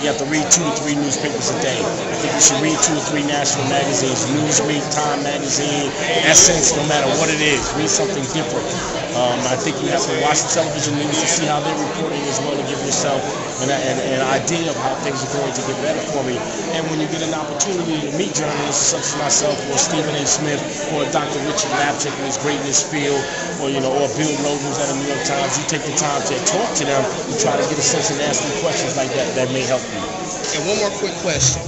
think you have to read 2 to 3 newspapers a day. I think you should read 2 to 3 national magazines, Newsweek, Time Magazine, Essence, no matter what it is. Read something different. I think you have to watch the television news to see how they're reporting as well, to give yourself an idea of how things are going to get better for me. And when you get an opportunity to meet journalists such as myself, or Stephen A. Smith, or Dr. Richard Lapchick, who's great in his field, or or Bill Logan, who's at the New York Times, you take the time to talk to them and try to get a sense and ask them questions like that that may help you. And one more quick question.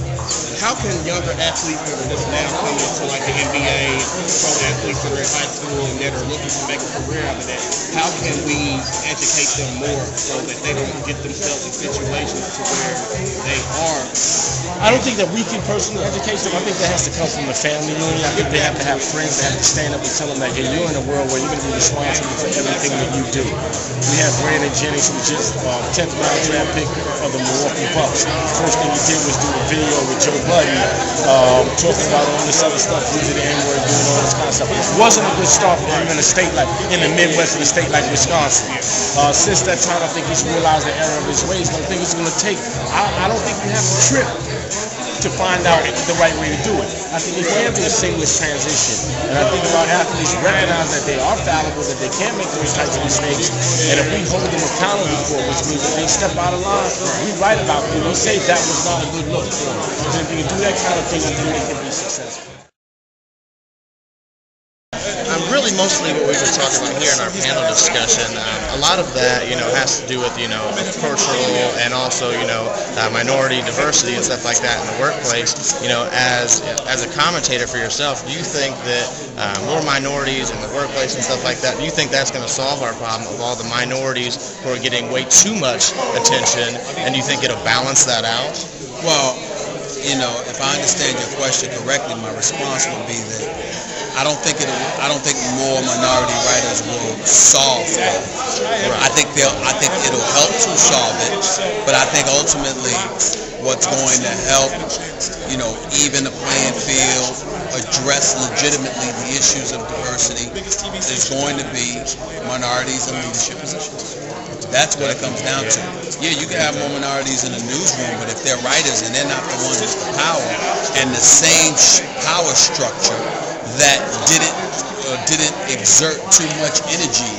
How can younger athletes that are just now coming to like the NBA, pro athletes that are in high school and that are looking to make a career out of that, how can we educate them more so that they don't get themselves in situations to where they are? I don't think that we can personally educate them. I think that has to come from the family unit. I think they have to have friends that have to stand up and tell them that, hey, you're in a world where you're going to be responsible for everything that you do. We have Brandon Jennings, who was just 10th round draft pick of the Milwaukee Bucks. First thing he did was do a video with Joe Budden, talking about all this other stuff, using the N-word, doing all this kind of stuff. It wasn't a good start for him in a state like, in the Midwest of a state like Wisconsin. Since that time, I think he's realized the error of his ways, but I think it's going to take, I don't think you have to trip to find out the right way to do it. I think you can do a seamless transition. And I think a lot of athletes recognize that they are fallible, that they can make those types of mistakes. And if we hold them accountable for it, which means if they step out of line, we write about them. We say that was not a good look for them. And if you can do that kind of thing, I think they can be successful. Really mostly what we were talking about here in our panel discussion, a lot of that, has to do with, cultural and also, minority diversity and stuff like that in the workplace. As a commentator for yourself, do you think that more minorities in the workplace and stuff like that, do you think that's going to solve our problem of all the minorities who are getting way too much attention, and do you think it'll balance that out? Well, if I understand your question correctly, my response would be that I don't think more minority writers will solve it. I think it'll help to solve it, but I think ultimately what's going to help, even the playing field, address legitimately the issues of diversity is going to be minorities in leadership positions. That's what it comes down to. Yeah, you can have more minorities in the newsroom, but if they're writers and they're not the ones with the power and the same power structure that didn't exert too much energy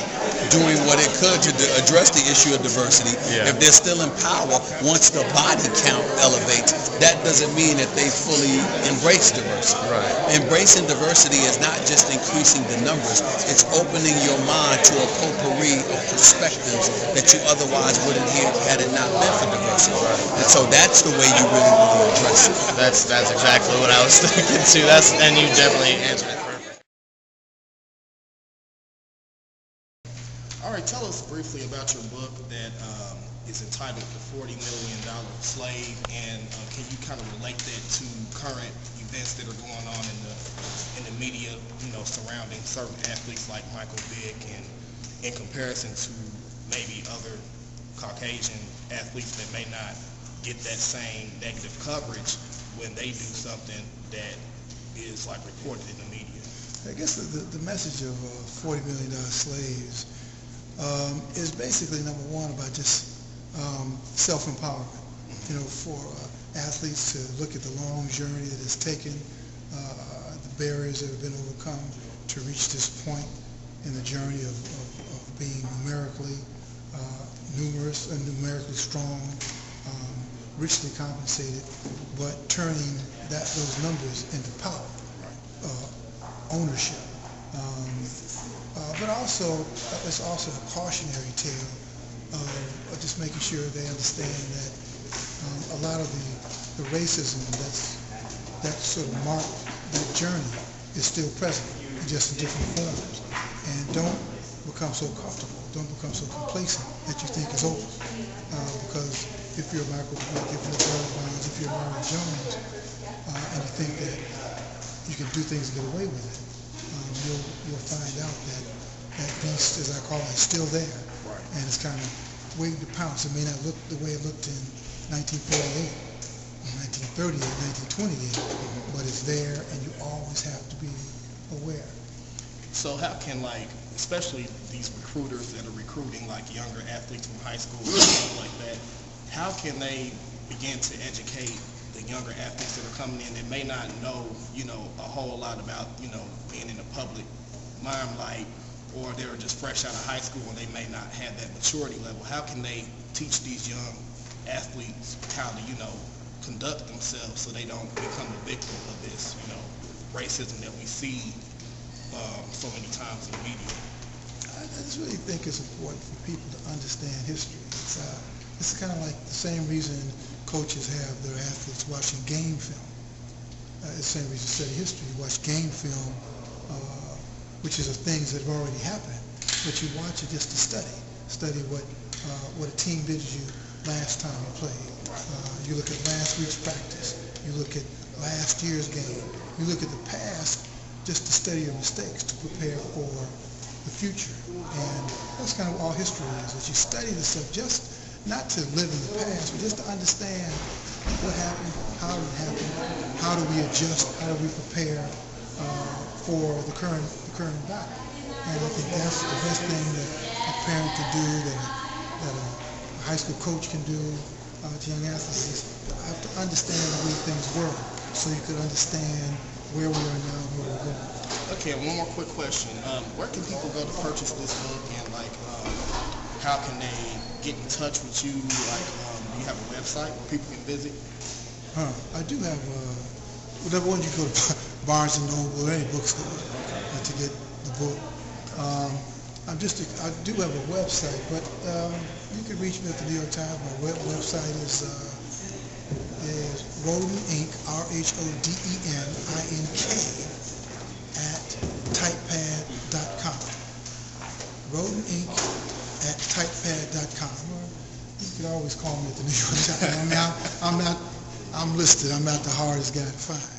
doing what it could to address the issue of diversity, if they're still in power, once the body count elevates, that doesn't mean that they fully embrace diversity. Right. Embracing diversity is not just increasing the numbers, it's opening your mind to a potpourri of perspectives that you otherwise wouldn't hear had it not been for diversity. Right. And so that's the way you really address it. That's exactly what I was thinking too. And you definitely answered it. All right, tell us briefly about your book that is entitled The $40 Million Slave, and can you kind of relate that to current events that are going on in the media, surrounding certain athletes like Michael Vick, and in comparison to maybe other Caucasian athletes that may not get that same negative coverage when they do something that is like reported in the media? I guess the message of $40 million slaves is basically, number one, about just self-empowerment. For athletes to look at the long journey that it's taken, the barriers that have been overcome to reach this point in the journey of being numerically numerous and numerically strong, richly compensated, but turning those numbers into power, ownership. But also, it's also a cautionary tale of just making sure they understand that a lot of the racism that sort of marked that journey is still present, just in different forms. And don't become so comfortable, don't become so complacent that you think it's over. Because if you're Michael Vick, if you're Barry Bonds, if you're Mario Jones, and you think that you can do things and get away with it, you'll find out that that beast, as I call it, is still there, and it's kind of waiting to pounce. It may not look the way it looked in 1948, 1938, 1928, but it's there, and you always have to be aware. So how can, especially these recruiters that are recruiting younger athletes from high school and stuff like that, how can they begin to educate the younger athletes that are coming in that may not know, a whole lot about, being in the public limelight, or they're just fresh out of high school and they may not have that maturity level? How can they teach these young athletes how to, conduct themselves so they don't become a victim of this, racism that we see so many times in the media? I just really think it's important for people to understand history. It's kind of like the same reason coaches have their athletes watching game film. It's the same reason to study history. You watch game film, which is the things that have already happened, but you watch it just to study what a team did to you last time you played. You look at last week's practice. You look at last year's game. You look at the past just to study your mistakes, to prepare for the future. And that's kind of all history is, that you study the stuff just not to live in the past, but just to understand what happened, how it happened, how do we adjust, how do we prepare for the current environment. And I think that's the best thing that a parent can do, that a high school coach can do to young athletes, is to have to understand the way things were, so you could understand where we are now and where we're going. Okay, one more quick question. Where can people go to purchase this book, and how can they get in touch with you? Do you have a website where people can visit? I do have whatever one you go to Barnes and Noble or any bookstore to get the book. I do have a website, but you can reach me at the New York Times. My website is Roden Inc. RHODENINK @typepad.com. Roden Inc. @typepad.com. You can always call me at the New York Times. I'm listed. I'm not the hardest guy to find.